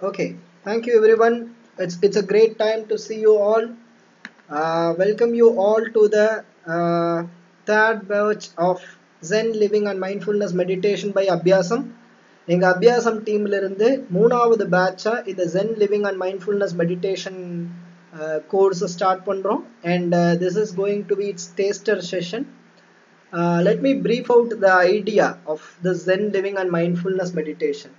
Okay, thank you everyone. It's a great time to see you all. Welcome you all to the third batch of Zen Living and Mindfulness Meditation by Abhyasam. எங்க அபியாசம் டீம்ல இருந்து மூணாவது பேட்சா இந்த Zen Living and Mindfulness Meditation course start பண்றோம் and this is going to be its taster session. Let me brief out the idea of the Zen Living and Mindfulness Meditation.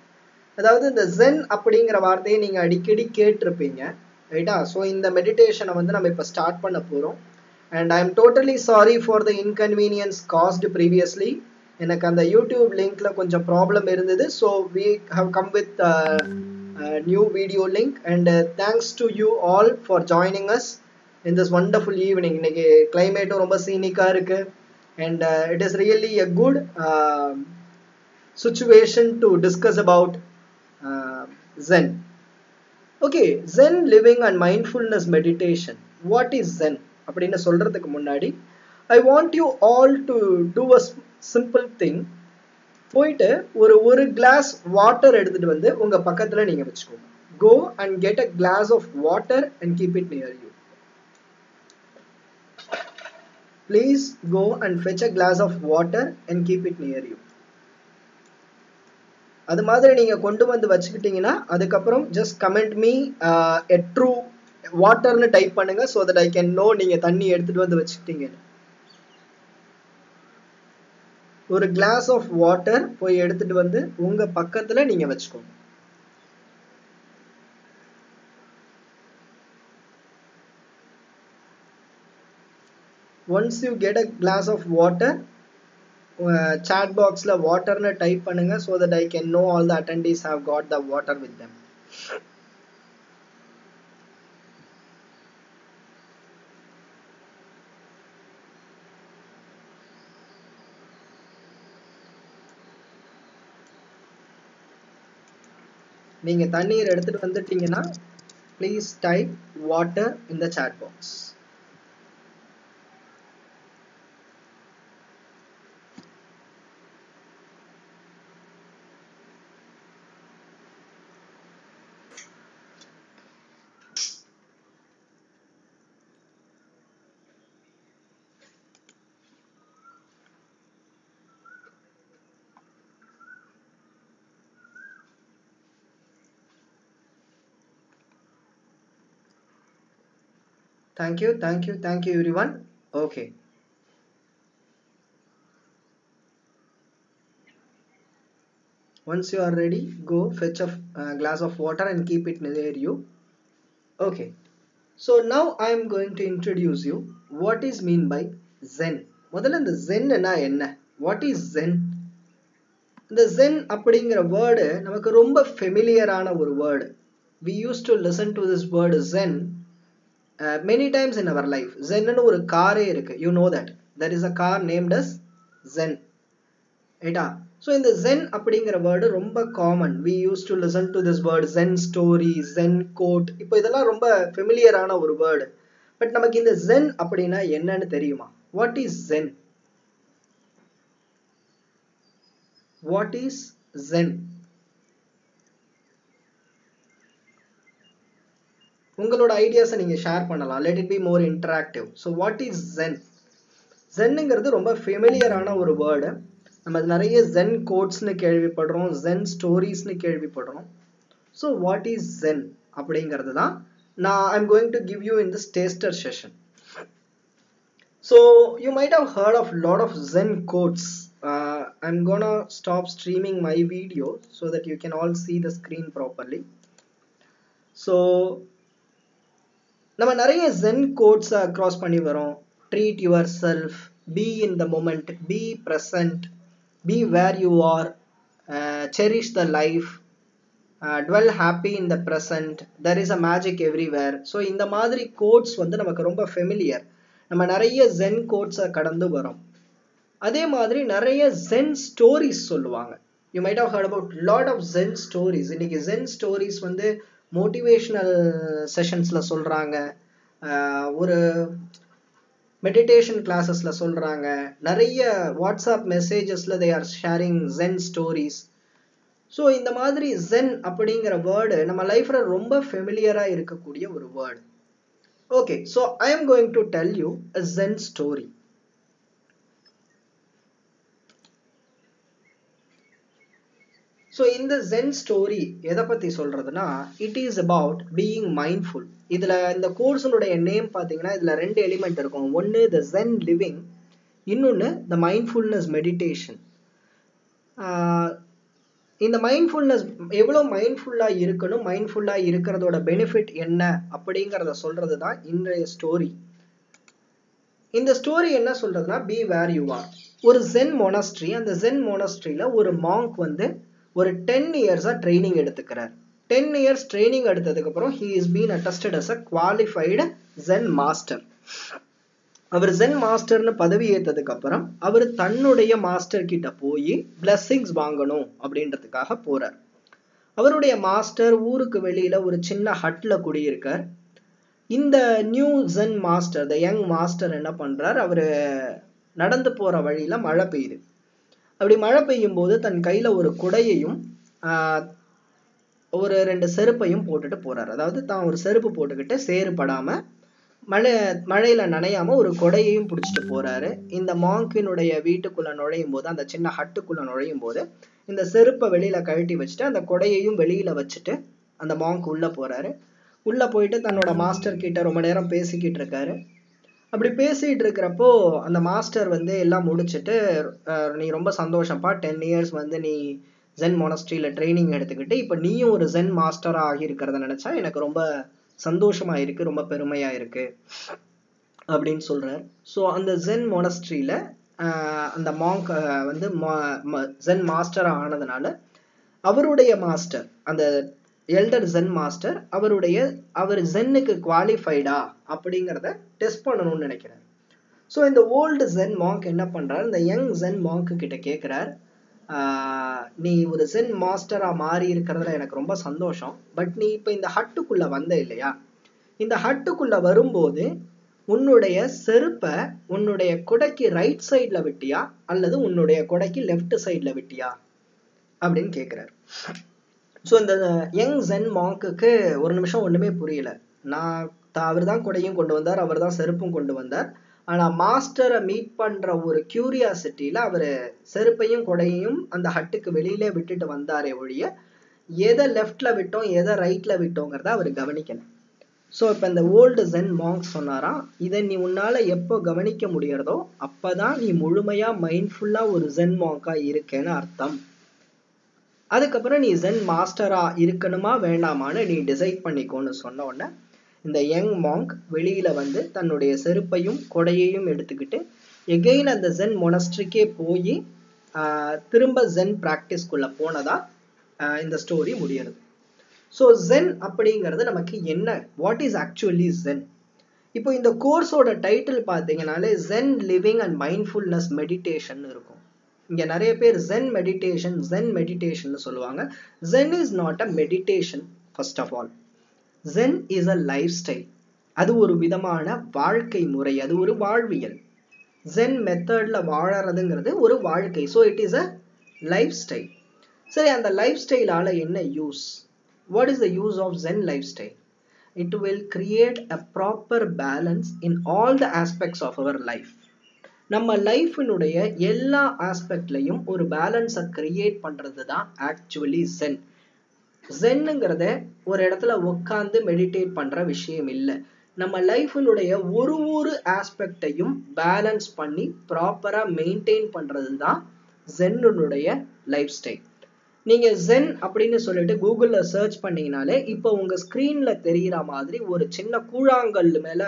அதாவது இந்த gen அப்படிங்கிற வார்த்தையை நீங்க அடிக்கடி கேட்டிருப்பீங்க ரைட்டா. ஸோ இந்த மெடிடேஷனை வந்து நம்ம இப்போ ஸ்டார்ட் பண்ண போகிறோம் and I am totally sorry for the inconvenience caused previously. எனக்கு அந்த யூடியூப் லிங்க்ல கொஞ்சம் ப்ராப்ளம் இருந்தது. So we have come with new video link and thanks to you all for joining us in this wonderful evening. இன்னைக்கு கிளைமேட்டும் ரொம்ப சீனிக்காக இருக்கு and it is really a good situation to discuss about Zen. Okay, Zen living and mindfulness meditation. What is Zen? அப்படின்னு சொல்றதுக்கு முன்னாடி I want you all to do a simple thing. போயிட்டு ஒரு glass water எடுத்துட்டு வந்து உங்க பக்கத்துல நீங்க வச்சுக்கோங்க. Go and get a glass of water and keep it near you. Please go and fetch a glass of water and keep it near you. அது மாதிரி நீங்க கொண்டு வந்து வச்சுக்கிட்டீங்கன்னா அதுக்கப்புறம் just comment me a true வாட்டர்னு டைப் பண்ணுங்க so that I can know நீங்க தண்ணி எடுத்துட்டு வந்து வச்சுக்கிட்டீங்க. ஒரு கிளாஸ் ஆஃப் வாட்டர் போய் எடுத்துட்டு வந்து உங்க பக்கத்துல நீங்க வச்சுக்கோங்க. Once you get a glass of water, chat box la water na type பண்ணுங்க so that I can know all the attendees have got the water with them. நீங்க தண்ணீர் எடுத்துட்டு வந்துட்டீங்கன்னா please type water in the chat box. Thank you everyone. Okay, once you are ready, go fetch a glass of water and keep it near you. Okay, so now I am going to introduce you what is mean by Zen. முதல்ல இந்த Zen னா என்ன? What is Zen? இந்த Zen அப்படிங்கிற word நமக்கு ரொம்ப ஃபெமிலியரான ஒரு word. We used to listen to this word Zen many times in our life. Zen னு ஒரு காரே இருக்கு. You know that. There is a car named as Zen. ரைட்டா? ஸோ இந்த Zen அப்படிங்கிற வேர்டு ரொம்ப common. We used to listen to this word Zen story, Zen quote. இப்போ இதெல்லாம் ரொம்ப ஃபெமிலியரான ஒரு வேர்டு. பட் நமக்கு இந்த Zen அப்படின்னா என்னன்னு தெரியுமா? What is Zen? What is Zen? உங்களோட ஐடியாஸை நீங்க ஷேர் பண்ணலாம். Let it be more interactive. So what is Zen? Zenங்கிறது ரொம்ப ஃபெமிலியரான ஒரு வேர்டு. நம்ம நிறைய Zen கோட்ஸ்னு கேள்விப்படுறோம், Zen ஸ்டோரிஸ்னு கேள்விப்படுறோம். ஸோ வாட் இஸ் Zen அப்படிங்கிறது தான் நான் I'm going to give you in this taster session. So you might have heard of lot of Zen quotes. I'm gonna stop streaming my video so that you can all see the screen properly. So நம்ம நிறைய Zen quotes cross பண்ணி வரோம். Treat yourself, be in the moment, be present, be where you are, cherish the life, dwell happy in the present, there is a magic everywhere. So இந்த மாதிரி quotes வந்து நமக்கு ரொம்ப familiar. நம்ம நிறைய Zen கோட்ஸை கடந்து வரோம். அதே மாதிரி நிறைய Zen ஸ்டோரிஸ் சொல்லுவாங்க. You might have heard about lot of Zen stories. இன்னைக்கு Zen stories வந்து மோட்டிவேஷனல் செஷன்ஸ்ல சொல்றாங்க, ஒரு மெடிடேஷன் கிளாஸஸ்ல சொல்றாங்க, நிறைய வாட்ஸ்அப் மெசேஜஸ்ல they are sharing Zen stories. So இந்த மாதிரி ஜென் அப்படிங்கிற வேர்டு நம்ம லைஃப்ல ரொம்ப ஃபெமிலியரா இருக்கக்கூடிய ஒரு word. Okay, so I am going to tell you a Zen story. So இந்த ஜென் ஸ்டோரி எதை பற்றி சொல்கிறதுனா, it is about being mindful. இதில் இந்த கோர்ஸனுடைய நேம் பார்த்தீங்கன்னா இதில் 2 எலிமெண்ட் இருக்கும். ஒன்று த ஜென் லிவிங், இன்னொன்று த மைண்ட்ஃபுல்னஸ் மெடிடேஷன். இந்த மைண்ட்ஃபுல்னஸ் எவ்வளோ மைண்ட்ஃபுல்லாக இருக்கணும், மைண்ட்ஃபுல்லாக இருக்கிறதோட பெனிஃபிட் என்ன அப்படிங்கிறத சொல்கிறது தான் இன்றைய ஸ்டோரி. இந்த ஸ்டோரி என்ன சொல்கிறதுனா, பி வேர் யூ ஆர். ஒரு ஜென் மொனஸ்ட்ரி, அந்த ஜென் மொனஸ்ட்ரியில் ஒரு மாங்க் வந்து ஒரு 10 இயர்ஸாக ட்ரைனிங் எடுத்துக்கிறார். 10 இயர்ஸ் ட்ரைனிங் எடுத்ததுக்கப்புறம் he is been attested as a qualified Zen master. அவர் ஜென் மாஸ்டர்னு பதவி ஏற்றதுக்கு அப்புறம் அவர் தன்னுடைய மாஸ்டர் கிட்ட போய் பிளஸ்ஸிங்ஸ் வாங்கணும் அப்படின்றதுக்காக போறார். அவருடைய மாஸ்டர் ஊருக்கு வெளியில ஒரு சின்ன ஹட்ல குடியிருக்கார். இந்த new Zen master, the young master என்ன பண்றார், அவரு நடந்து போற வழியில மழை பெய்யுது. அப்படி மழை பெய்யும் போது தன் கையில ஒரு குடையையும் ஒரு 2 செருப்பையும் போட்டுட்டு போறார். அதாவது தான் ஒரு செருப்பு போட்டுக்கிட்டு சேறுபடாம மழையில நனையாம ஒரு கொடையையும் பிடிச்சிட்டு போறாரு. இந்த மாங்கினுடைய வீட்டுக்குள்ள நுழையும் போது, அந்த சின்ன ஹட்டுக்குள்ள நுழையும் போது இந்த செருப்பை வெளியில கழட்டி வச்சுட்டு அந்த கொடையையும் வெளியில வச்சுட்டு அந்த மாங்க் உள்ள போறாரு. உள்ள போயிட்டு தன்னோட மாஸ்டர் கிட்ட ரொம்ப நேரம் பேசிக்கிட்டு இருக்காரு. அப்படி பேசிட்டு இருக்கிறப்போ அந்த மாஸ்டர் வந்து எல்லாம் முடிச்சுட்டு, நீ ரொம்ப சந்தோஷப்பா, 10 இயர்ஸ் வந்து நீ ஜென் மொனஸ்ட்ரியில ட்ரைனிங் எடுத்துக்கிட்டு இப்போ நீயும் ஒரு ஜென் மாஸ்டரா ஆகி இருக்கிறத நினைச்சா எனக்கு ரொம்ப சந்தோஷமா இருக்கு, ரொம்ப பெருமையா இருக்கு அப்படின்னு சொல்றாரு. ஸோ அந்த ஜென் மொனஸ்ட்ரியில அந்த மாங்க் வந்து ஜென் மாஸ்டரா ஆனதுனால அவருடைய மாஸ்டர், அந்த எல்டர் ஜென் மாஸ்டர், அவர் ஜென்னுக்கு குவாலிஃபைடா அப்படிங்கிறத டெஸ்ட் பண்ணணும்னு நினைக்கிறார். ஸோ இந்த ஓல்டு ஜென் மாங்க் என்ன பண்றாரு, இந்த யங் ஜென் மாங்க் கிட்ட கேட்கிறார், நீ ஒரு ஜென் மாஸ்டரா மாறி இருக்கிறதுல எனக்கு ரொம்ப சந்தோஷம். பட் நீ இப்போ இந்த ஹட்டுக்குள்ள வந்த இல்லையா, இந்த ஹட்டுக்குள்ள வரும்போது உன்னுடைய செருப்பை உன்னுடைய கொடைக்கு ரைட் சைட்ல விட்டியா அல்லது உன்னுடைய கொடைக்கு லெஃப்ட் சைட்ல விட்டியா அப்படின்னு கேட்கிறார். ஸோ இந்த யங் ஜென் மாங்க்குக்கு ஒரு நிமிஷம் ஒன்றுமே புரியல. அவர் தான் கொடையும் கொண்டு வந்தார், அவர் தான் செருப்பும் கொண்டு வந்தார். ஆனால் மாஸ்டரை மீட் பண்ணுற ஒரு கியூரியாசிட்டியில் அவர் செருப்பையும் கொடையையும் அந்த ஹட்டுக்கு வெளியிலே விட்டுட்டு வந்தாரே ஒழிய எதை லெஃப்டில் விட்டோம் எதை ரைட்டில் விட்டோங்கிறத அவர் கவனிக்கணும். ஸோ இப்போ இந்த ஓல்டு ஜென் மாங்க் சொன்னாராம், இதை நீ உன்னால் எப்போ கவனிக்க முடியறதோ அப்போ தான் நீ முழுமையாக மைண்ட்ஃபுல்லாக ஒரு ஜென் மாங்காக இருக்கேன்னு அர்த்தம். அதுக்கப்புறம் நீ ஜென் மாஸ்டரா இருக்கணுமா வேண்டாமான்னு நீ டிசைட் பண்ணிக்கோன்னு சொன்ன உடனே இந்த யங் மாங்க் வெளியில வந்து தன்னுடைய செருப்பையும் கொடையையும் எடுத்துக்கிட்டு எகெயின் அந்த ஜென் மொனஸ்ட்ரிக்கே போய் திரும்ப ஜென் பிராக்டிஸ்குள்ள போனதா இந்த ஸ்டோரி முடியறது. ஸோ ஜென் அப்படிங்கிறது நமக்கு என்ன, வாட் இஸ் ஆக்சுவலி ஜென்? இப்போ இந்த கோர்ஸோட டைட்டில் பார்த்தீங்கன்னாலே Zen living and mindfulness meditation இருக்கும். இங்க நிறைய பேர் ஜென் மெடிடேஷன் சொல்லுவாங்க. Zen is not a meditation. First of all, Zen is a lifestyle. அது ஒரு விதமான வாழ்க்கை முறை, அது ஒரு வாழ்வியல். ஜென் மெத்தட்ல வாழறதுங்கிறது ஒரு வாழ்க்கை. So it is a lifestyle. சரி, அந்த லைஃப் ஸ்டைலால என்ன use? What is the use of Zen lifestyle? It will create a proper balance in all the aspects of our life. நம்ம லைஃபினுடைய எல்லா ஆஸ்பெக்ட்லையும் ஒரு பேலன்ஸை கிரியேட் பண்றது தான் ஆக்சுவலி ஜென். ஜென்னுங்கிறத ஒரு இடத்துல உட்காந்து மெடிடேட் பண்ற விஷயம் இல்லை. நம்ம லைஃபினுடைய ஒரு ஆஸ்பெக்டையும் பேலன்ஸ் பண்ணி ப்ராப்பரா மெயின்டைன் பண்றது தான் ஜென்னுடைய லைஃப் ஸ்டைல். நீங்க ஜென் அப்படின்னு சொல்லிட்டு கூகுள்ல சர்ச் பண்ணீங்கனாலே இப்போ உங்க ஸ்கிரீன்ல தெரிகிற மாதிரி ஒரு சின்ன கூழாங்கல் மேல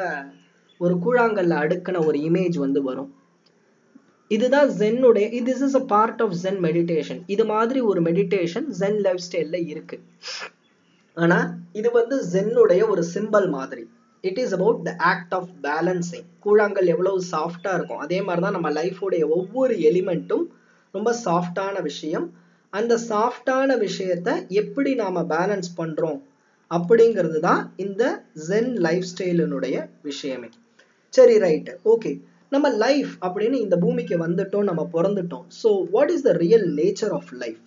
ஒரு கூழாங்கல்ல அடுக்கின ஒரு இமேஜ் வந்து வரும். இதுதான் ஜென்னுடைய, this is a part of Zen meditation. இது மாதிரி ஒரு மெடிடேஷன் ஜென் லைஃப் ஸ்டைல்ல இருக்கு. ஆனா இது வந்து ஜென்னுடைய ஒரு சிம்பல் மாதிரி. It is about the act of balancing. கூழாங்கல் எவ்வளவு சாஃப்டா இருக்கும், அதே மாதிரிதான் நம்ம லைஃபோடைய ஒவ்வொரு எலிமெண்ட்டும் ரொம்ப சாஃப்டான விஷயம். அந்த சாஃப்டான விஷயத்த எப்படி நாம பேலன்ஸ் பண்றோம் அப்படிங்கிறது தான் இந்த ஜென் லைஃப் ஸ்டைலினுடைய விஷயமே. சரி, ரைட், ஓகே. நம்ம லைஃப் அப்படின்னு இந்த பூமிக்கு வந்துட்டோம், நம்ம பிறந்துட்டோம். So what is the real nature of life?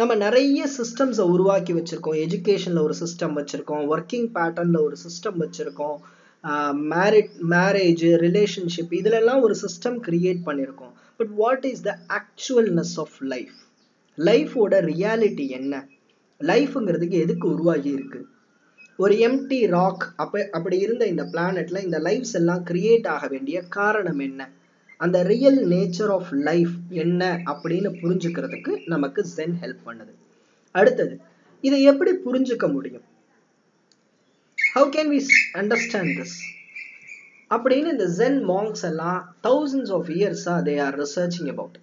நம்ம நிறைய சிஸ்டம்ஸை உருவாக்கி வச்சிருக்கோம். எஜுகேஷனில் ஒரு சிஸ்டம் வச்சுருக்கோம், ஒர்க்கிங் பேட்டர்னில் ஒரு சிஸ்டம் வச்சுருக்கோம், மேரேஜ் ரிலேஷன்ஷிப் இதிலெல்லாம் ஒரு சிஸ்டம் கிரியேட் பண்ணியிருக்கோம். But what is the actualness of life? லைஃபோட ரியாலிட்டி என்ன? லைஃப்ங்கிறதுக்கு எதுக்கு உருவாகி இருக்கு? ஒரு எம்டி ராக் அப்படி இருந்த இந்த பிளானட்ல இந்த லைஃப்ஸ் எல்லாம் கிரியேட் ஆக வேண்டிய காரணம் என்ன? அந்த ரியல் நேச்சர் ஆஃப் லைஃப் என்ன அப்படின்னு புரிஞ்சுக்கிறதுக்கு நமக்கு ஜென் ஹெல்ப் பண்ணுது. அடுத்தது, இதை எப்படி புரிஞ்சுக்க முடியும்? How can we understand this? அப்படின்னு இந்த ஜென் மாங்க்ஸ் எல்லாம் thousands of years they are researching about.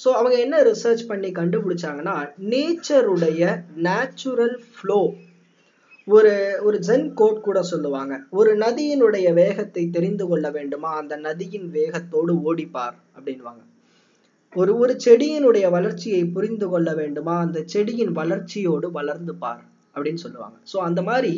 So அவங்க என்ன ரிசர்ச் பண்ணி கண்டுபிடிச்சாங்கன்னா, நேச்சருடைய நேச்சுரல் ஃப்ளோ, ஒரு ஜென் கோட் கூட சொல்லுவாங்க, ஒரு நதியினுடைய வேகத்தை தெரிந்து கொள்ள வேண்டுமா, அந்த நதியின் வேகத்தோடு ஓடிப்பார் அப்படின்வாங்க. ஒரு செடியினுடைய வளர்ச்சியை புரிந்து கொள்ள வேண்டுமா, அந்த செடியின் வளர்ச்சியோடு வளர்ந்து பார் அப்படின்னு சொல்லுவாங்க. ஸோ அந்த மாதிரி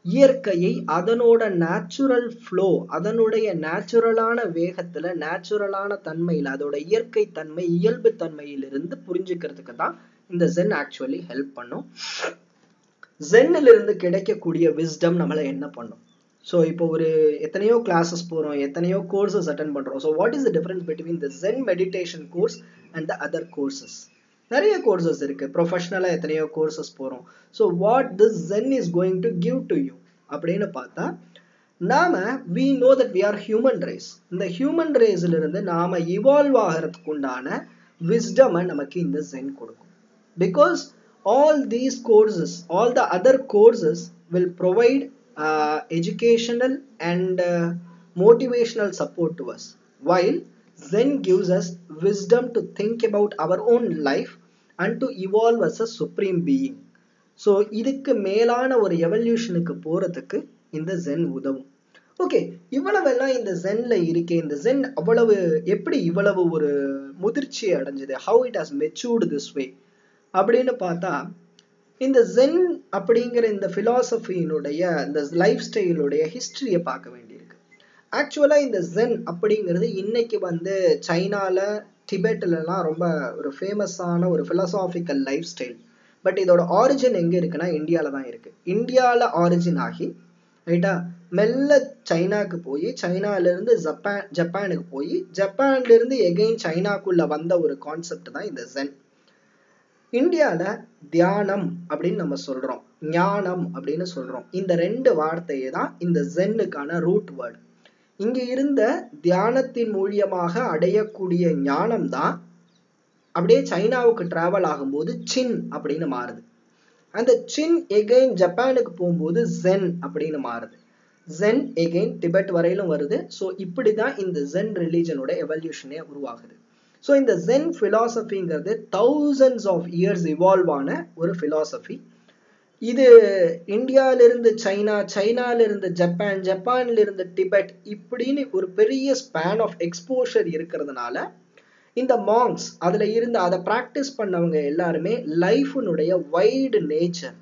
இயற்கையை அதனோட நேச்சுரல் ஃப்ளோ, அதனுடைய நேச்சுரலான வேகத்துல, நேச்சுரலான தன்மையில், அதோட இயற்கை தன்மை, இயல்பு தன்மையிலிருந்து புரிஞ்சுக்கிறதுக்கு தான் இந்த ஜென் ஆக்சுவலி ஹெல்ப் பண்ணும். ஜென்னில் இருந்து கிடைக்கக்கூடிய விஸ்டம் நம்மளை என்ன பண்ணும்? ஸோ இப்போ எத்தனையோ கிளாஸஸ் போகிறோம், எத்தனையோ கோர்சஸ் அட்டன் பண்ணுறோம். So what is the difference between the Zen meditation course and the other courses? நிறைய கோர்சஸ் இருக்குது, ப்ரொஃபஷ்னலாக எத்தனையோ கோர்சஸ் போகிறோம். So what this Zen is going to give to you அப்படின்னு பார்த்தா, we know that we are human race. இந்த human ரேஸிலிருந்து நாம evolve ஆகிறதுக்கு உண்டான விஸ்டமை நமக்கு இந்த ஜென் கொடுக்கும். Because all these courses, all the other courses will provide educational and motivational support to us, while Zen gives us wisdom to think about our own life and to evolve as a supreme being. So இதுக்கு மேலான ஒரு எவல்யூஷனுக்கு போறதுக்கு இந்த gen உதவும். Okay, இவ்வளவெல்லாம் இந்த ஜென்ல இருக்கே, இந்த ஜென் எப்படி இவ்வளவு ஒரு முதிர்ச்சி அடைஞ்சது? how it has matured this way அப்படின்னு பார்த்தா, இந்த ஜென் அப்படிங்கிற இந்த பிலாசபியினுடைய இந்த லைஃப் ஸ்டைலுடைய ஹிஸ்டரியை பார்க்க வேண்டியிருக்கு. ஆக்சுவலா இந்த ஜென் அப்படிங்கிறது இன்னைக்கு சைனால, டிபெட்லலாம் ரொம்ப ஒரு ஃபேமஸான ஒரு பிலாசாபிக்கல் லைஃப் ஸ்டைல். பட் இதோட ஆரிஜின் எங்க இருக்குன்னா இந்தியால தான் இருக்கு. இந்தியால ஆரிஜின் ஆகி ரைட்டா மெல்ல சைனாக்கு போய், சைனால இருந்து ஜப்பானுக்கு போய், ஜப்பான்ல இருந்து எகைன் சைனாக்குள்ள வந்த ஒரு கான்செப்ட் தான் இந்த ஜென். இந்தியால தியானம் அப்படின்னு நம்ம சொல்றோம், ஞானம் அப்படின்னு சொல்றோம். இந்த ரெண்டு வார்த்தையை தான் இந்த ஜென்னுக்கான ரூட் வேர்டு. இங்க இருந்த தியானத்தின் மூலியமாக அடையக்கூடிய ஞானம் தான் அப்படியே சைனாவுக்கு டிராவல் ஆகும்போது சின் அப்படின்னு மாறுது. அந்த சின் எகைன் ஜப்பானுக்கு போகும்போது ஜென் அப்படின்னு மாறுது. ஜென் எகைன் டிபெட் வரையிலும் வருது. ஸோ இப்படிதான் இந்த ஜென் ரிலீஜனோட எவல்யூஷனே உருவாகுது. ஸோ இந்த ஜென் பிலாசபிங்கிறது தௌசண்ட்ஸ் ஆஃப் இயர்ஸ் இவால்வ் ஆன ஒரு பிலாசபி. இது இந்தியாவிலிருந்து சைனா, சைனாலிருந்து ஜப்பான், ஜப்பான்ல டிபெட், இப்படின்னு ஒரு பெரிய ஸ்பேன் ஆஃப் எக்ஸ்போஷர் இருக்கிறதுனால இந்த மாங்க்ஸ் அதுல இருந்து அதை பிராக்டிஸ் பண்ணவங்க எல்லாருமே லைஃபினுடைய வைடு நேச்சர்,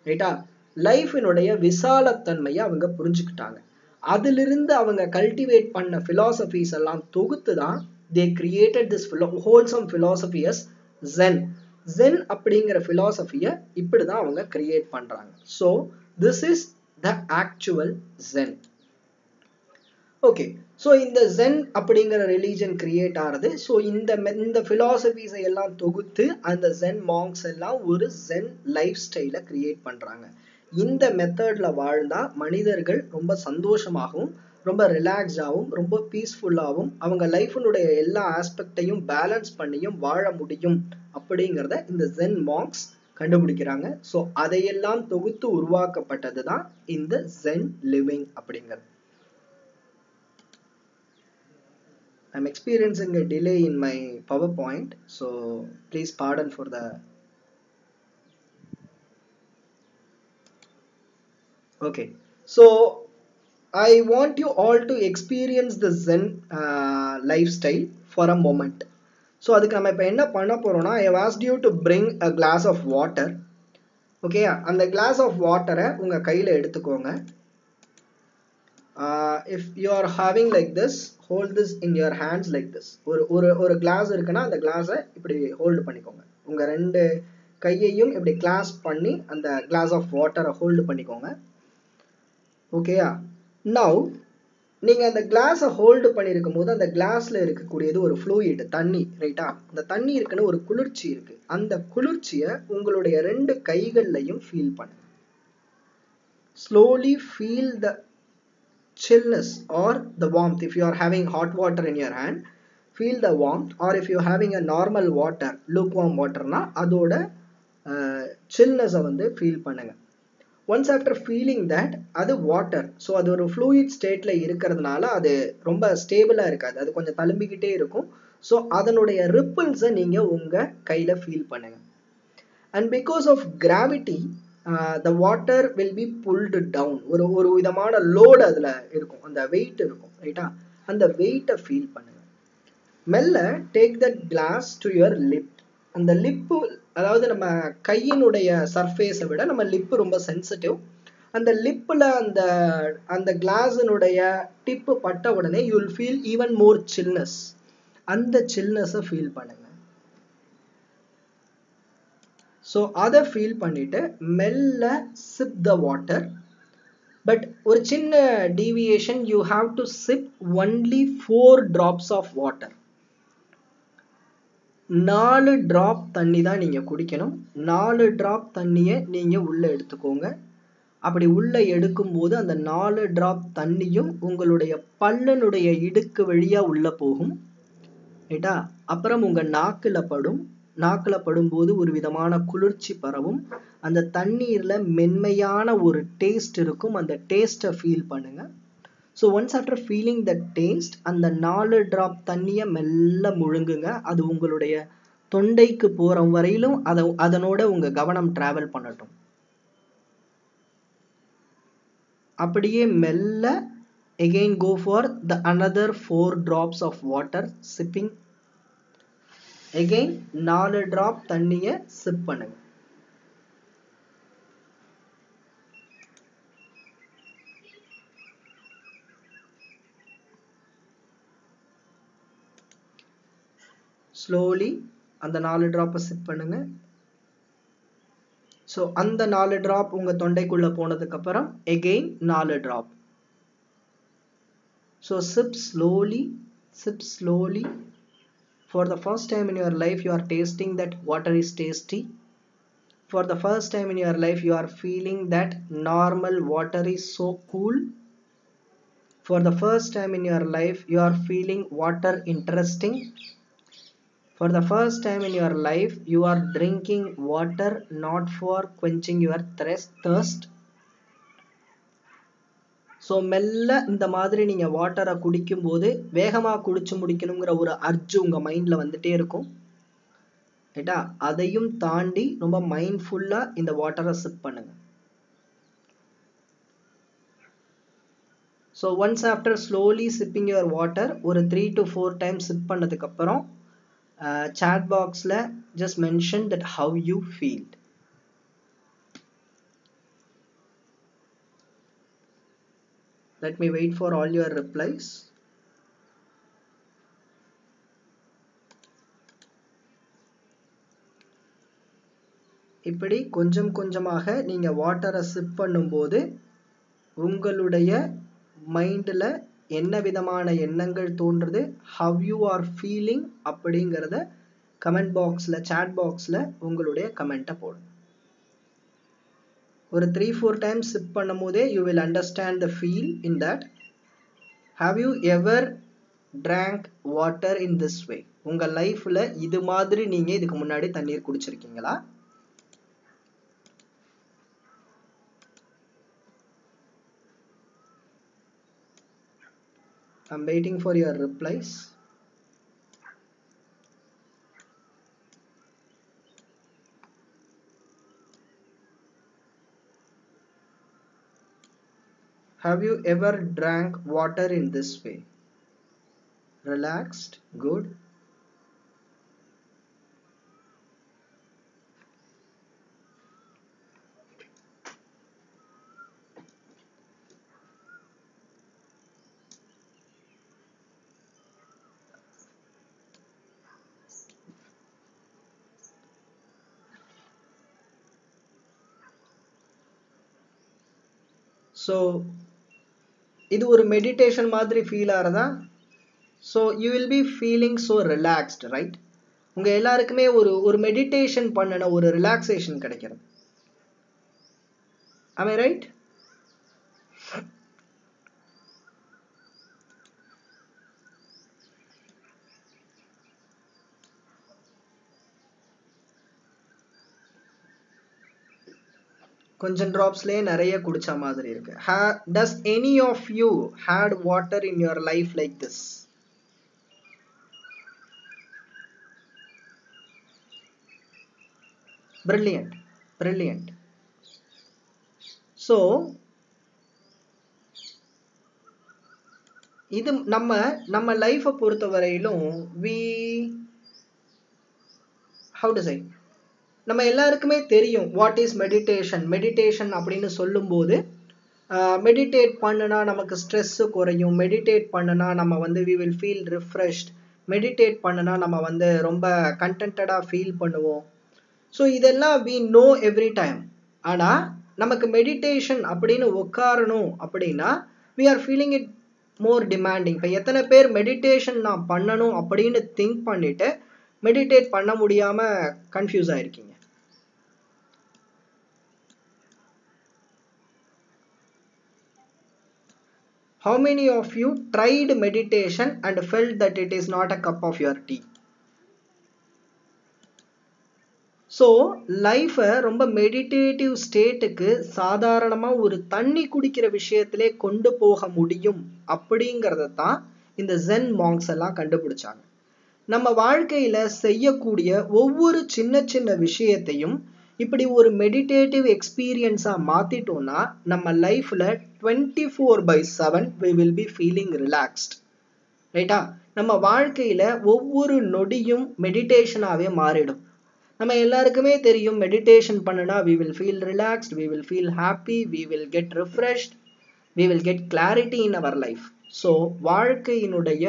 ரைட்டா, லைஃபினுடைய விசாலத்தன்மையை அவங்க புரிஞ்சுக்கிட்டாங்க. அதிலிருந்து அவங்க கல்டிவேட் பண்ண பிலாசபிஸ் எல்லாம் தொகுத்து தான் they created this wholesome philosophy as Zen. Zen அப்படிங்கிற philosophy-ய இப்படிதான் அவங்க கிரியேட் பண்றாங்க. So this is the actual Zen. Okay, so இந்த ஜென் அப்படிங்கிற ரிலீஜன் கிரியேட் ஆகிறது. ஸோ இந்த ஃபிலாசபிஸை எல்லாம் தொகுத்து அந்த ஜென் மாங்க்ஸ் எல்லாம் ஒரு ஜென் லைஃப் ஸ்டைலை கிரியேட் பண்ணுறாங்க. இந்த மெத்தடில் வாழ்ந்தால் மனிதர்கள் ரொம்ப சந்தோஷமாகவும், ரொம்ப ரிலாக்ஸாகவும், ரொம்ப பீஸ்ஃபுல்லாகவும், அவங்க லைஃபினுடைய எல்லா ஆஸ்பெக்டையும் பேலன்ஸ் பண்ணியும் வாழ முடியும் அப்படிங்கிறத இந்த ஜென் மாங்க்ஸ் கண்டுபிடிக்கிறாங்க. ஸோ அதையெல்லாம் தொகுத்து உருவாக்கப்பட்டது தான் இந்த ஜென் லிவிங் அப்படிங்கிறது. I'm experiencing a delay in my PowerPoint, so please pardon for the. Okay, so I want you all to experience the Zen lifestyle for a moment. So அதுக்கு நம்ம இப்போ என்ன பண்ண போறோம்னா, I have asked you to bring a glass of water. Okay, அந்த glass of water உங்க கையில எடுத்துக்கோங்க. If you are having like this, hold this in your hands like this. ஒரு கிளாஸ் இருக்குன்னா அந்த கிளாஸை இப்படி ஹோல்டு பண்ணிக்கோங்க. உங்க ரெண்டு கையையும் இப்படி கிளாஸ் பண்ணி அந்த கிளாஸ் ஆஃப் வாட்டரை ஹோல்டு பண்ணிக்கோங்க. ஓகேயா? நவ் நீங்க அந்த கிளாஸை ஹோல்டு பண்ணியிருக்கும் போது அந்த கிளாஸ்ல இருக்கக்கூடியது ஒரு ஃப்ளூயிட், தண்ணி, ரைட்டா? அந்த தண்ணி இருக்குன்னு ஒரு குளிர்ச்சி இருக்கு. அந்த குளிர்ச்சியை உங்களுடைய ரெண்டு கைகள்லையும் ஃபீல் பண்ணுங்க. Slowly feel the chillness or the warmth. If you are having hot water in your hand, feel the warmth. Or if you are having a normal water, lukewarm water na அதோட chillness வந்து feel பண்ணுங்க. Once after feeling that அது water, so அது ஒரு fluid ஸ்டேட்ல இருக்கிறதுனால அது ரொம்ப ஸ்டேபிளாக இருக்காது, அது கொஞ்சம் தழும்பிக்கிட்டே இருக்கும். ஸோ அதனுடைய ரிப்பிள்ஸை நீங்கள் உங்கள் கையில் ஃபீல் பண்ணுங்க. And because of gravity the water will be pulled down. ஒரு விதமான லோடு அதில் இருக்கும், அந்த வெயிட் இருக்கும், ரைட்டா? அந்த வெயிட்டை ஃபீல் பண்ணுங்க. மெல்ல take that glass to your lip. அந்த லிப்பு, அதாவது நம்ம கையினுடைய சர்ஃபேஸை விட நம்ம லிப்பு ரொம்ப சென்சிட்டிவ். அந்த லிப்பில் அந்த கிளாஸினுடைய டிப்பு பட்ட உடனே you will feel even more chillness. அந்த சில்னஸை ஃபீல் பண்ணுங்க. ஸோ அதை ஃபீல் பண்ணிட்டு மெல்ல சிப் த வாட்டர். பட் ஒரு சின்ன deviation, you have to sip only 4 drops of water. 4 drop தண்ணி தான் நீங்கள் குடிக்கணும். 4 ட்ராப் தண்ணியை நீங்கள் உள்ளே எடுத்துக்கோங்க. அப்படி உள்ளே எடுக்கும்போது அந்த 4 ட்ராப் தண்ணியும் உங்களுடைய பல்லனுடைய இடுக்கு வழியாக உள்ளே போகும், ரைட்டா? அப்புறம் உங்கள் நாக்கில் படும்போது ஒரு விதமான குளிர்ச்சி பரவும். அந்த தண்ணீரில் மென்மையான ஒரு டேஸ்ட் இருக்கும், அந்த டேஸ்ட்டை ஃபீல் பண்ணுங்க. So once after feeling the taste, அந்த 4 ட்ராப் தண்ணியை மெல்ல முழுங்குங்க. அது உங்களுடைய தொண்டைக்கு போகிற வரையிலும் அதனோட உங்கள் கவனம் ட்ராவல் பண்ணட்டும். அப்படியே மெல்ல again go for the another 4 drops of water sipping. again 4 drop தண்ணியை சிப் பண்ணுங்க. ஸ்லோலி அந்த 4 ட்ராப்பை சிப் பண்ணுங்க. ஸோ அந்த 4 ட்ராப் உங்கள் தொண்டைக்குள்ளே போனதுக்கப்புறம் again 4 drop. So sip slowly. For the first time in your life you are tasting that water is tasty. For the first time in your life you are feeling that normal water is so cool. For the first time in your life you are feeling water interesting. For the first time in your life you are drinking water not for quenching your thirst. So மெல்ல இந்த மாதிரி நீங்கள் வாட்டரை குடிக்கும்போது வேகமாக குடிச்சு முடிக்கணுங்கிற ஒரு அர்ஜு உங்கள் மைண்டில் வந்துட்டே இருக்கும், ரைட்டா? அதையும் தாண்டி ரொம்ப மைண்ட்ஃபுல்லாக இந்த வாட்டரை சிப் பண்ணுங்க. So once after slowly sipping your water ஒரு 3 to 4 times சிப் பண்ணதுக்கப்புறம் chat boxல just mention that how you feel. Let me wait for all your replies. இப்படி கொஞ்சம் கொஞ்சமாக நீங்கள் வாட்டரை சிப் பண்ணும்போது உங்களுடைய மைண்டில் என்ன விதமான எண்ணங்கள் தோன்றுது, how you are feeling அப்படிங்கிறத கமெண்ட் பாக்ஸில், chat பாக்ஸில் உங்களுடைய கமெண்ட்டை போடுங்க. ஒரு 3-4 times சிப் பண்ணும் போதே you will understand the feel in that. Have you ever drank water in this way? உங்கள் லைஃப்பில் இது மாதிரி நீங்கள் இதுக்கு முன்னாடி தண்ணீர் குடிச்சிருக்கீங்களா? I'm waiting for your replies. Have you ever drank water in this way? Relaxed? Good. So இது ஒரு மெடிடேஷன் மாதிரி ஃபீல் ஆகிறதா? So you will be feeling so relaxed, right? உங்கள் எல்லாருக்குமே ஒரு மெடிடேஷன் பண்ணின ஒரு ரிலாக்ஸேஷன் கிடைக்கிறது. Am I right? கொஞ்சம் ட்ராப்ஸ்லேயே நிறைய குடிச்ச மாதிரி இருக்கு. Does any of you had water in your life like this? Brilliant, brilliant. So இது நம்ம லைஃபை பொறுத்த வரையிலும் how to say, நம்ம எல்லாருக்குமே தெரியும் வாட் இஸ் மெடிடேஷன். மெடிடேஷன் அப்படின்னு சொல்லும்போது மெடிடேட் பண்ணுனா நமக்கு ஸ்ட்ரெஸ்ஸு குறையும், மெடிடேட் பண்ணுனா நம்ம we will feel refreshed, meditate பண்ணுனா நம்ம ரொம்ப கண்டென்டடாக ஃபீல் பண்ணுவோம். ஸோ இதெல்லாம் we know every time. ஆனால் நமக்கு மெடிடேஷன் அப்படின்னு உட்காரணும் அப்படின்னா we are feeling it more demanding. இப்போ எத்தனை பேர் மெடிடேஷன் நான் பண்ணணும் அப்படின்னு திங்க் பண்ணிட்டு மெடிடேட் பண்ண முடியாமல் confuse ஆயிருக்கீங்க? How many of you tried meditation and felt that it is not a cup of your tea? So லைஃபை ரொம்ப மெடிடேட்டிவ் ஸ்டேட்டுக்கு சாதாரணமாக ஒரு தண்ணி குடிக்கிற விஷயத்திலே கொண்டு போக முடியும் அப்படிங்கிறத தான் இந்த ஜென் மாங்க்ஸ் எல்லாம் கண்டுபிடிச்சாங்க. நம்ம வாழ்க்கையில் செய்யக்கூடிய ஒவ்வொரு சின்ன சின்ன விஷயத்தையும் இப்படி ஒரு மெடிடேட்டிவ் எக்ஸ்பீரியன்ஸாக மாற்றிட்டோன்னா நம்ம லைஃப்பில் 24/7 we will be feeling relaxed, ரைட்டா? நம்ம வாழ்க்கையில் ஒவ்வொரு நொடியும் மெடிடேஷனாகவே மாறிடும். நம்ம எல்லாருக்குமே தெரியும் மெடிடேஷன் பண்ணுனா we will feel relaxed, we will feel happy, we will get refreshed, we will get clarity in our life. So வாழ்க்கையினுடைய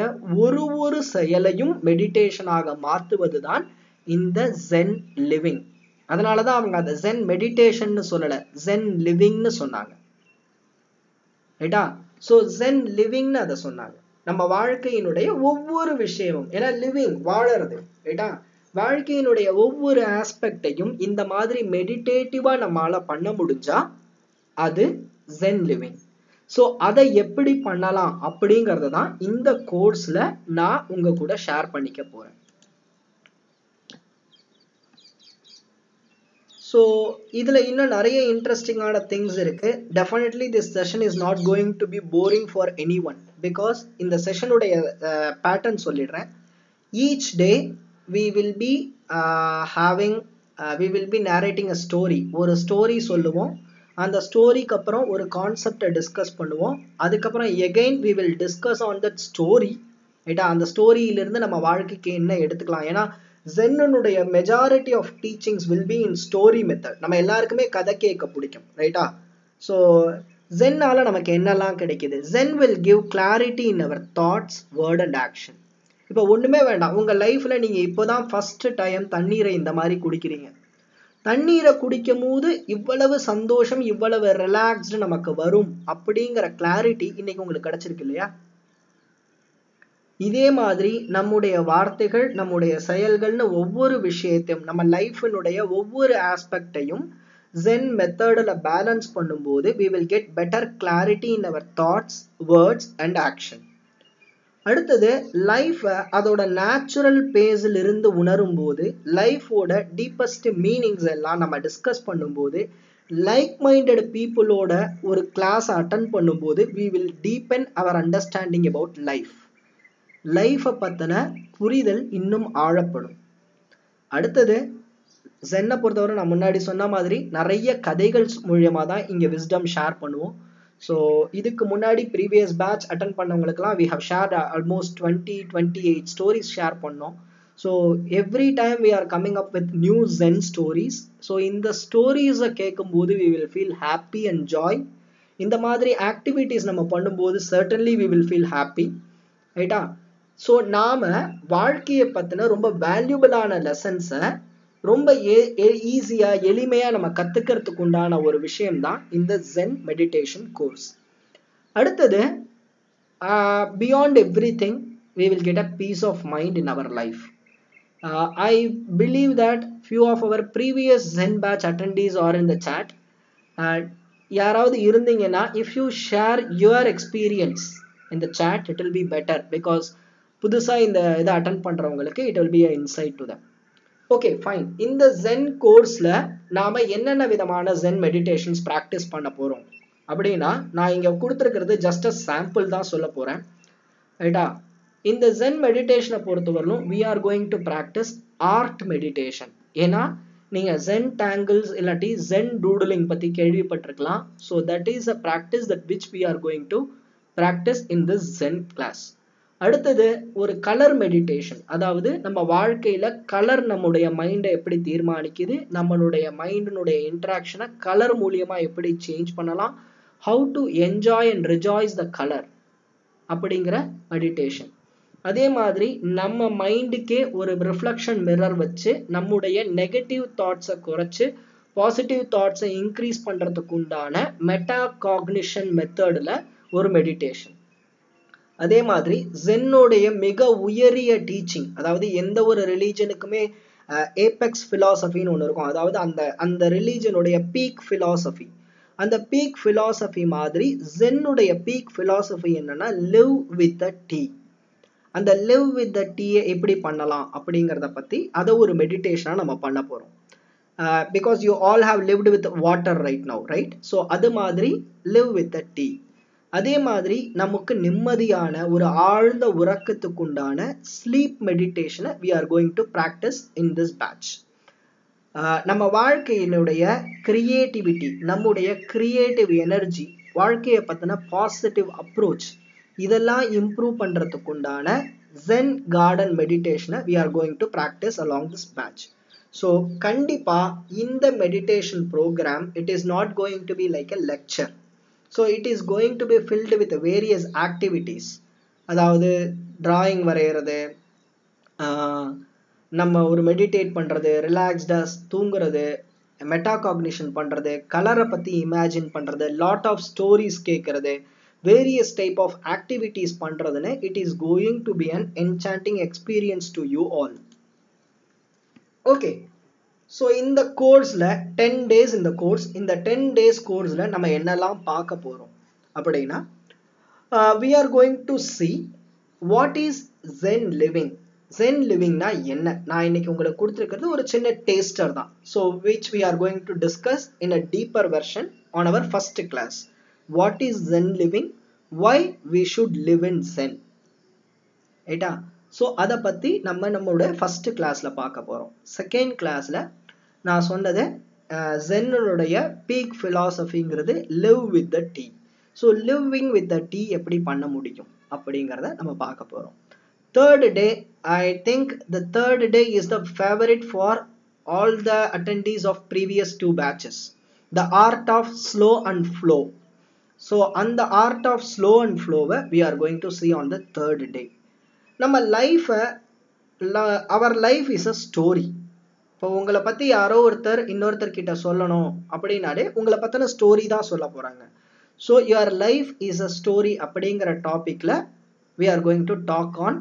ஒரு செயலையும் மெடிடேஷனாக மாற்றுவது தான் இந்த ஜென் லிவிங். அதனால தான் அவங்க அதை ஜென் மெடிடேஷன்னு சொல்லலை, ஜென் லிவிங்னு சொன்னாங்க, ரைட்டா? ஸோ ஜென் லிவிங்னு அதை சொன்னாங்க. நம்ம வாழ்க்கையினுடைய ஒவ்வொரு விஷயமும், ஏன்னா லிவிங் வாழறது, ரைட்டா? வாழ்க்கையினுடைய ஒவ்வொரு ஆஸ்பெக்டையும் இந்த மாதிரி மெடிடேட்டிவாக நம்மளால் பண்ண முடிஞ்சா அது ஜென் லிவிங். ஸோ அதை எப்படி பண்ணலாம் அப்படிங்கிறத தான் இந்த கோர்ஸில் நான் உங்கள் கூட ஷேர் பண்ணிக்க போகிறேன். ஸோ இதில் இன்னும் நிறைய இன்ட்ரெஸ்டிங்கான திங்ஸ் இருக்குது. Definitely this session is not going to be boring for any one, because இந்த செஷனுடைய பேட்டர்ன் சொல்லிடுறேன். Each day we will be narrating a story. ஒரு ஸ்டோரி சொல்லுவோம், அந்த ஸ்டோரிக்கு அப்புறம் ஒரு கான்செப்டை டிஸ்கஸ் பண்ணுவோம், அதுக்கப்புறம் again we will discuss on that story, ரைட்டா? அந்த ஸ்டோரியிலிருந்து நம்ம வாழ்க்கைக்கு என்ன எடுத்துக்கலாம். ஏன்னா ஜென்னுடைய majority of teachings will be in story method. நம்ம எல்லாருக்குமே கதை கேட்க பிடிக்கும், ரைட்டா? ஸோ ஜென்னால் நமக்கு என்னெல்லாம் கிடைக்குது? Zen will give clarity in our thoughts, word and action. இப்போ ஒன்றுமே வேண்டாம், உங்கள் லைஃப்பில் நீங்கள் இப்போ தான் ஃபஸ்ட்டு டைம் தண்ணீரை இந்த மாதிரி குடிக்கிறீங்க. தண்ணீரை குடிக்கும் போது இவ்வளவு சந்தோஷம், இவ்வளவு ரிலாக்ஸ்டு நமக்கு வரும் அப்படிங்கிற கிளாரிட்டி இன்னைக்கு உங்களுக்கு கிடைச்சிருக்கு இல்லையா? இதே மாதிரி நம்முடைய வார்த்தைகள், நம்முடைய செயல்கள்னு ஒவ்வொரு விஷயத்தையும், நம்ம லைஃபினுடைய ஒவ்வொரு ஆஸ்பெக்டையும் ஜென் மெத்தடில் பேலன்ஸ் பண்ணும்போது we will get better clarity in our thoughts, words and action. அடுத்தது லைஃபை அதோட நேச்சுரல் பேஸில் இருந்து உணரும் போது, லைஃபோட டீப்பஸ்ட் மீனிங்ஸ் எல்லாம் நம்ம டிஸ்கஸ் பண்ணும்போது, லைக் மைண்டட் பீப்புளோட ஒரு கிளாஸ் அட்டன் பண்ணும்போது we will deepen our understanding about life. லைஃபை பற்றின புரிதல் இன்னும் ஆழப்படும். அடுத்தது ஜென்னை பொறுத்தவரை நான் முன்னாடி சொன்ன மாதிரி நிறைய கதைகள் மூலியமாக தான் இங்கே விஸ்டம் ஷேர் பண்ணுவோம். ஸோ இதுக்கு முன்னாடி ப்ரீவியஸ் பேட்ச் அட்டன் பண்ணவங்களுக்குலாம் we have shared almost 28 stories share பண்ணோம். So every time we are coming up with new Zen stories. So இந்த ஸ்டோரிஸை கேட்கும்போது we will feel happy and joy. இந்த மாதிரி ஆக்டிவிட்டீஸ் நம்ம பண்ணும்போது certainly we will feel happy, ரைட்டா? ஸோ நாம் வாழ்க்கையை பற்றின ரொம்ப வேல்யூபிளான லெசன்ஸை ரொம்ப ஈஸியா எளிமையா நம்ம கத்துக்கிறதுக்கு உண்டான ஒரு விஷயம் தான் இந்த ஜென் மெடிடேஷன் கோர்ஸ். அடுத்தது beyond everything we will get a peace of mind in our life. I believe that few of our previous Zen batch attendees are in the chat. யாராவது இருந்தீங்கன்னா if you share your experience in the chat it will be better, because புதுசா இந்த இதை attend பண்றவங்களுக்கு it will be an insight to them. Okay, fine. இந்த Zen கோர்ஸ்ல நாம என்னென்ன விதமான Zen meditations practice பண்ண போறோம் அப்படின்னா, நான் இங்க கொடுத்துருக்கிறது just a sample தான் சொல்ல போறேன், ரைட்டா? இந்த Zen மெடிடேஷனை பொறுத்தவரையிலும் we are going to practice art meditation. ஏன்னா நீங்க Zen tangles இல்லாட்டி Zen doodling பத்தி கேள்விப்பட்டிருக்கலாம். So that is a practice that which we are going to practice in this Zen class. அடுத்தது ஒரு கலர் மெடிடேஷன், அதாவது நம்ம வாழ்க்கையில கலர் நம்முடைய மைண்டை எப்படி தீர்மானிக்குது, நம்மளுடைய மைண்டினுடைய இன்ட்ராக்ஷனை கலர் மூலியமா எப்படி சேஞ்ச் பண்ணலாம், how to enjoy and rejoice the color அப்படிங்கிற மெடிடேஷன். அதே மாதிரி நம்ம மைண்டுக்கே ஒரு ரிஃப்ளெக்ஷன் மிரர் வச்சு நம்முடைய நெகட்டிவ் தாட்ஸை குறைச்சு பாசிட்டிவ் தாட்ஸை இன்க்ரீஸ் பண்றதுக்கு உண்டான மெட்டா காக்னிஷன் மெத்தடில் ஒரு மெடிடேஷன். அதே மாதிரி ஜென்னோடைய மிக உயரிய டீச்சிங், அதாவது எந்த ஒரு ரிலீஜனுக்குமே ஏபெக்ஸ் பிலாசபின்னு ஒன்று இருக்கும், அதாவது அந்த ரிலீஜனுடைய பீக் பிலாசபி. அந்த பீக் பிலாசபி மாதிரி ஜென்னுடைய பீக் பிலாசபி என்னன்னா லிவ் வித் அ டீ. அந்த லிவ் வித் த டீயை எப்படி பண்ணலாம் அப்படிங்கிறத பற்றி அதை ஒரு மெடிடேஷனாக நம்ம பண்ண போகிறோம். Because you all have lived with water right now, right? So அது மாதிரி லிவ் வித் த டீ. அதே மாதிரி நமக்கு நிம்மதியான ஒரு ஆழ்ந்த உறக்கத்துக்குண்டான ஸ்லீப் மெடிடேஷனை we are going to practise in this batch. நம்ம வாழ்க்கையினுடைய கிரியேட்டிவிட்டி, நம்முடைய கிரியேட்டிவ் எனர்ஜி, வாழ்க்கையை பற்றின பாசிட்டிவ் அப்ரோச், இதெல்லாம் இம்ப்ரூவ் பண்றதுக்கு உண்டான Zen garden meditation we are going to practice along this batch. So கண்டிப்பா இந்த meditation program it is not going to be like a lecture. So it is going to be filled with various activities. அதாவது drawing வரைகிறது, நம்ம ஒரு meditate பண்றது, ரிலாக்ஸ்டா தூங்குறது, மெட்டாகாக்னிஷன் பண்றது, கலரை பத்தி இமேஜின் பண்றது, லாட் ஆஃப் ஸ்டோரிஸ் கேட்கறது, various type of activities பண்றதுன்னு it is going to be an enchanting experience to you all. Okay, so இந்த கோர்ஸ்ல 10 days இந்த கோர்ஸ், இந்த 10 days கோர்ஸ்ல நம்ம என்னெல்லாம் பார்க்க போறோம் அப்படின்னா, we are going to see what is Zen living. Zen livingனா என்ன? நான் இன்னைக்கு உங்களுக்கு கொடுத்திருக்கிறது ஒரு சின்ன டேஸ்டர் தான். So which we are going to discuss in a deeper version on our first class. What is Zen living? Why we should live in Zen? ரைட்டா? So அதை பற்றி நம்மளோட ஃபர்ஸ்ட் கிளாஸில் பார்க்க போகிறோம். செகண்ட் கிளாஸில் நான் சொன்னது ஜென்னுடைய பீக் ஃபிலாசபிங்கிறது live with the tea. So living with the tea எப்படி பண்ண முடியும் அப்படிங்கிறத நம்ம பார்க்க போகிறோம். Third day, I think the third day is the favourite for all the attendees of previous 2 batches. The art of slow and flow. So அந்த art of slow and flow we are going to see on the third day. நம்ம life, our life is a story. இப்போ உங்களை பத்தி யாரோ ஒருத்தர் இன்னொருத்தர் கிட்ட சொல்லணும் அப்படின்னாலே உங்களை பத்தின ஸ்டோரி தான் சொல்ல போறாங்க. So your life is a story அப்படிங்கிற டாபிக்ல we are going to talk on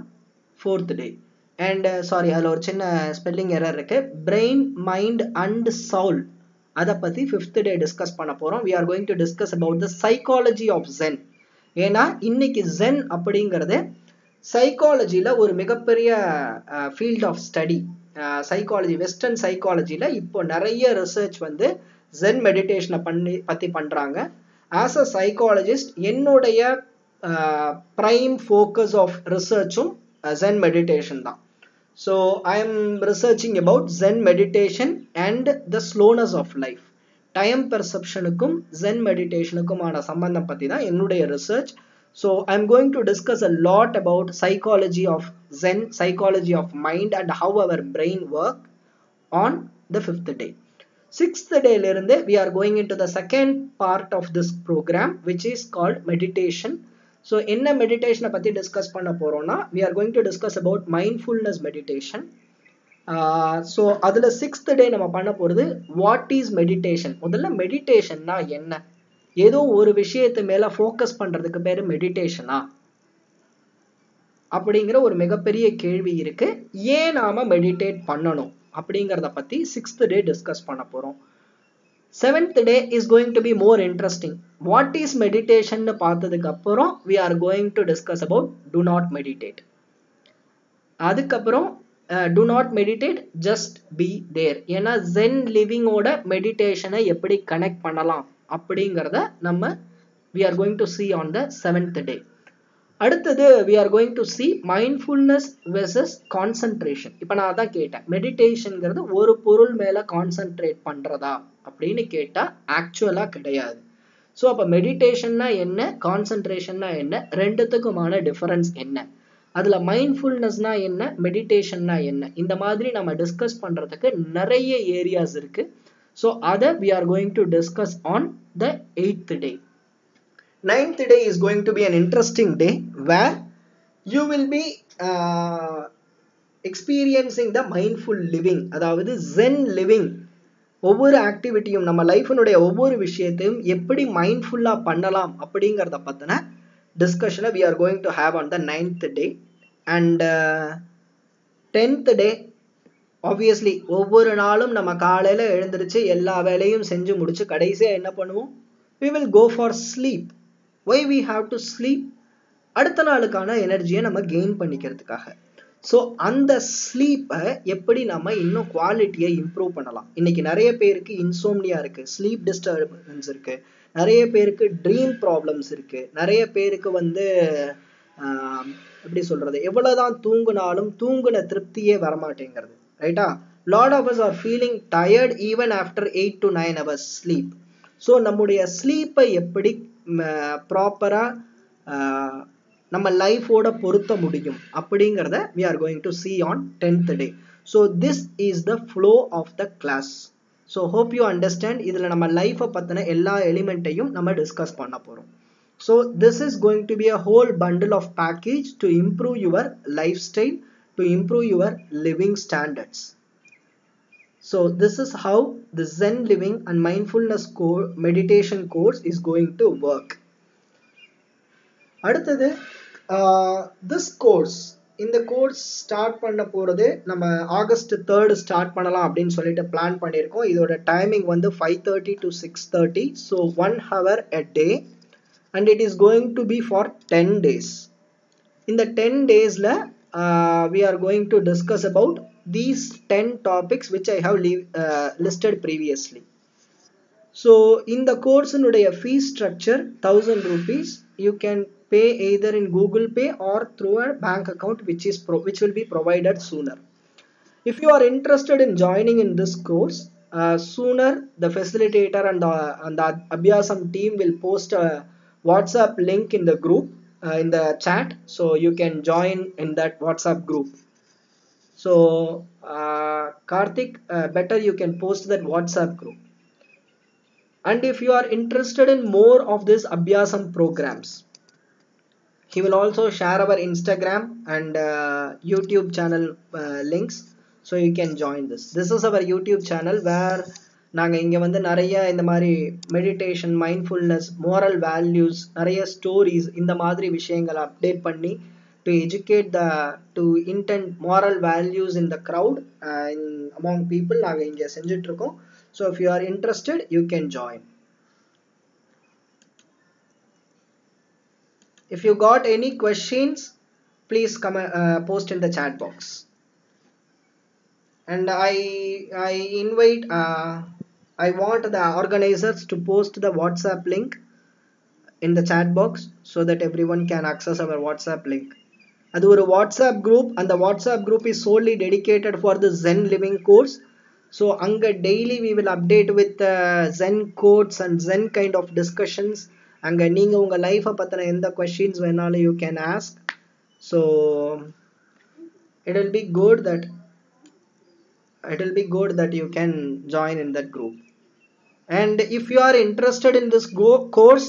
4th day. And sorry, அதில் ஒரு சின்ன ஸ்பெல்லிங் எரர் இருக்கு. brain, mind and soul அதை பற்றி 5th day டிஸ்கஸ் பண்ண போகிறோம். we are going to discuss about the psychology of Zen. ஏன்னா இன்னைக்கு Zen அப்படிங்கிறது சைக்காலஜியில் ஒரு மிகப்பெரிய field of study. Psychology, western சைக்காலஜியில் இப்போ நிறைய ரிசர்ச் வந்து Zen மெடிடேஷனை பற்றி பண்ணுறாங்க. ஆஸ் அ சைக்காலஜிஸ்ட் என்னுடைய ப்ரைம் ஃபோக்கஸ் ஆஃப் ரிசர்ச்சும் Zen மெடிடேஷன் தான். So I am researching about Zen meditation and the slowness of life. Time perceptionukum Zen meditationukumana sambandham பத்தி தான் என்னுடைய research. So I am going to discuss a lot about psychology of Zen, psychology of mind and how our brain work on the 5th day. 6th day ல இருந்து we are going into the second part of this program which is called meditation. So என்ன மெடிடேஷனை பற்றி discuss பண்ண போகிறோம்னா we are going to discuss about mindfulness meditation. So அதில் 6th டே நம்ம பண்ண போகிறது வாட் இஸ் மெடிடேஷன். முதல்ல மெடிடேஷன்னா என்ன, ஏதோ ஒரு விஷயத்து மேலே ஃபோக்கஸ் பண்ணுறதுக்கு பேர் மெடிடேஷனா அப்படிங்கிற ஒரு மிகப்பெரிய கேள்வி இருக்கு. ஏன் நாம மெடிடேட் பண்ணணும் அப்படிங்கிறத பற்றி 6th டே டிஸ்கஸ் பண்ண போகிறோம். 7th day is going to be more interesting. What is meditation பார்த்ததுக்கு அப்புறம் we are going to discuss about do not meditate. அதுக்கப்புறம் do not meditate, just be there. ஏன்னா Zen living ஓட மெடிடேஷனை எப்படி கனெக்ட் பண்ணலாம் அப்படிங்கிறத நம்ம we are going to see on the 7th day. அடுத்தது we are going to see mindfulness versus concentration. இப்போ நான் அதான் கேட்டேன், மெடிடேஷன்ங்கிறது ஒரு பொருள் மேலே கான்சென்ட்ரேட் பண்ணுறதா அப்படின்னு கேட்டால் ஆக்சுவலாக கிடையாது. ஸோ அப்போ மெடிடேஷன்னா என்ன, கான்சென்ட்ரேஷன்னா என்ன, ரெண்டுத்துக்குமான டிஃபரன்ஸ் என்ன, அதில் மைண்ட்ஃபுல்னஸ்னா என்ன, மெடிடேஷன்னா என்ன, இந்த மாதிரி நம்ம டிஸ்கஸ் பண்ணுறதுக்கு நிறைய ஏரியாஸ் இருக்குது. ஸோ அதை we are going to discuss on the 8th day. 9th day is going to be an interesting day where you will be experiencing the mindful living, அதாவது Zen living. ஒவ்வொரு ஆக்டிவிட்டியும் நம்ம லைஃபினுடைய ஒவ்வொரு விஷயத்தையும் எப்படி மைண்ட்ஃபுல்லாக பண்ணலாம் அப்படிங்கிறத பற்றின டிஸ்கஷனை we are going to have on the 9th day. And 10th day obviously ஒவ்வொரு நாளும் நம்ம காலையில் எழுந்திருச்சு எல்லா வேலையும் செஞ்சு முடிச்சு கடைசியாக என்ன பண்ணுவோம், we will go for sleep. Why we have to sleep? அடுத்த நாளுக்கான எனர்ஜியை நம்ம கெயின் பண்ணிக்கிறதுக்காக. ஸோ அந்த ஸ்லீப்பை எப்படி நம்ம இன்னும் குவாலிட்டியை இம்ப்ரூவ் பண்ணலாம். இன்னைக்கு நிறைய பேருக்கு இன்சோம்னியா இருக்கு, ஸ்லீப் டிஸ்டர்பன்ஸ் இருக்கு, நிறைய பேருக்கு ட்ரீம் ப்ராப்ளம்ஸ் இருக்கு, நிறைய பேருக்கு எப்படி சொல்றது, எவ்வளவுதான் தூங்குனாலும் தூங்குன திருப்தியே வரமாட்டேங்கிறது, ரைட்டா? Lot of us are feeling tired even after 8 to 9 hours sleep. So நம்முடைய ஸ்லீப்பை எப்படி ப்ராப்பராக நம்ம லைஃபோட பொருத்த முடியும் அப்படிங்கிறத we are going to see on 10th day. So this is the flow of the class. So hope you understand. இதில் நம்ம லைஃபை பற்றின எல்லா எலிமெண்ட்டையும் நம்ம டிஸ்கஸ் பண்ண போகிறோம். So this is going to be a whole bundle of package to improve your lifestyle, to improve your living standards. So this is how the Zen living and mindfulness meditation course is going to work. அடுத்தது this course, இந்த course start பண்ண போகிறது நம்ம August 3rd start பண்ணலாம் அப்படின்னு சொல்லிட்டு plan பண்ணியிருக்கோம். இதோட timing 5:30 to 6:30. So 1 hour a day and it is going to be for 10 days. இந்த 10 daysல we are going to discuss about these 10 topics which I have listed previously. So in the course nuடைய fee structure 1000 rupees. You can pay either in Google Pay or through a bank account which will be provided sooner. If you are interested in joining in this course, sooner the facilitator and the Abhyasam team will post a WhatsApp link in the group, in the chat, so you can join in that WhatsApp group. So Karthik, better you can post that WhatsApp group. And if you are interested in more of this Abhyasam programs, he will also share our Instagram and YouTube channel links, so you can join this. This is our YouTube channel where நாங்கள் இங்கே நிறைய இந்த மாதிரி meditation, mindfulness, moral values, நிறைய stories, இந்த மாதிரி விஷயங்களை update பண்ணி to educate to intent moral values in the crowd, among people நாங்கள் இங்கே செஞ்சிட்ருக்கோம். So if you are interested, you can join. If you got any questions, please come post in the chat box. And I invite, I want the organizers to post the WhatsApp link in the chat box so that everyone can access our WhatsApp link. அது ஒரு WhatsApp group, and the WhatsApp group is solely dedicated for the Zen living course. So அங்கே daily we will update with Zen quotes and Zen kind of discussions. அங்கே நீங்கள் உங்கள் லைஃப்பை பற்றின எந்த questions வேணாலும் you can ask. So it will be good that you can join in that group. And if you are interested in this course,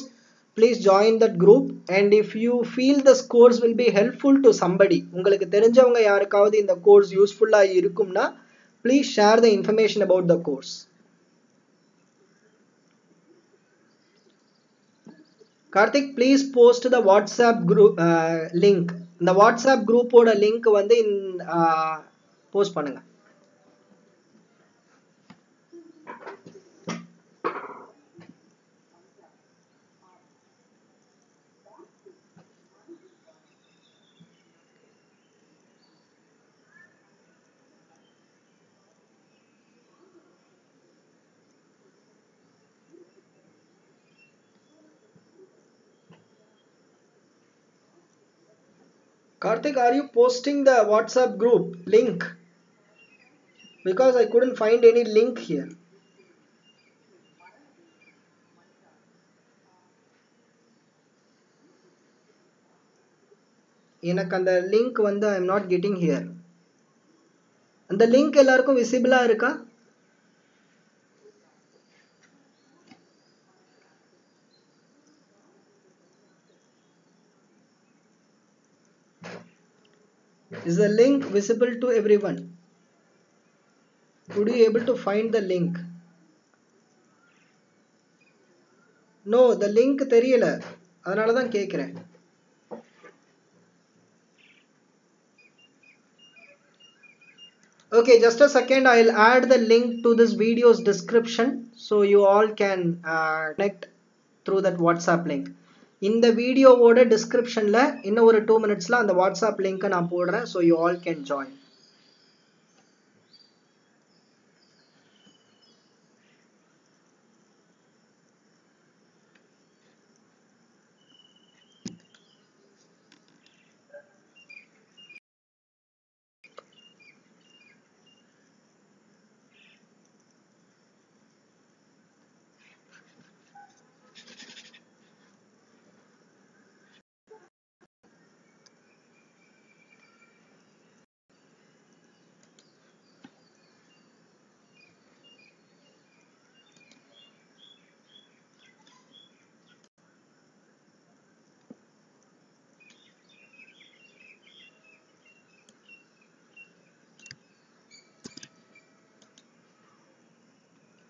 please join that group. And if you feel this course will be helpful to somebody, உங்களுக்கு தெரிஞ்சவங்க யாருக்காவது இந்த course யூஸ்ஃபுல்லாக இருக்கும்னா please share the information about the course. Karthik, please post the WhatsApp group link. The WhatsApp group oda link வந்து post பண்ணுங்க. Karthik, are you posting the WhatsApp group link? Because I couldn't find any link here. எனக்கு அந்த link வந்து I am not getting here. அந்த link எல்லாருக்கும் visible இருக்கா? Is the link visible to everyone? Would you able to find the link? No, the link தெரியல. அதனால தான் கேக்குறேன். Okay, just a second. I'll add the link to this video's description so you all can connect through that WhatsApp link. இந்த வீடியோவோட டிஸ்கிரிப்ஷன்ல இன்னும் ஒரு 2 minutesல அந்த வாட்ஸ்அப் லிங்கை நான் போடுறேன், so you all can join.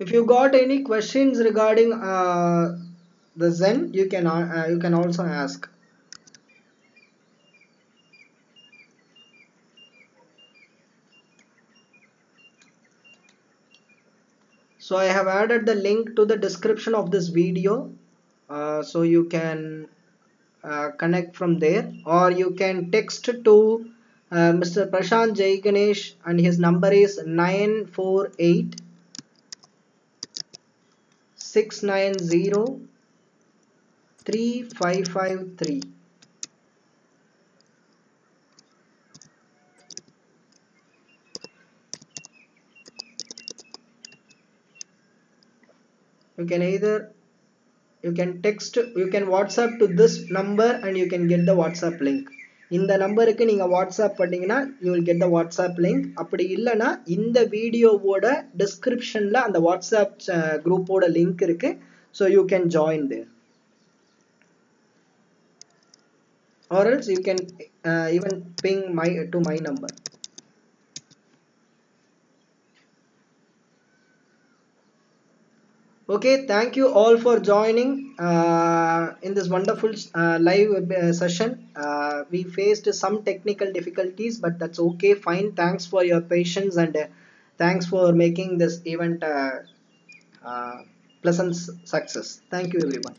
If you got any questions regarding the Zen, you can also ask. So I have added the link to the description of this video, so you can connect from there, or you can text to Mr. Prashant Jai Ganesh, and his number is 948 690 3553. You can either text, you can WhatsApp to this number and you can get the WhatsApp link. இந்த நம்பருக்கு நீங்க WhatsApp பண்ணீங்கன்னா you will get the WhatsApp link. அப்படி இல்லனா இந்த வீடியோவோட டிஸ்கிரிப்ஷன்ல அந்த வாட்ஸ்அப் குரூப்போட லிங்க் இருக்கு, so you can join there. Or else you can even ping to my number. Okay, thank you all for joining in this wonderful live session. We faced some technical difficulties, but that's okay, fine. Thanks for your patience, and thanks for making this event pleasant success. Thank you everyone.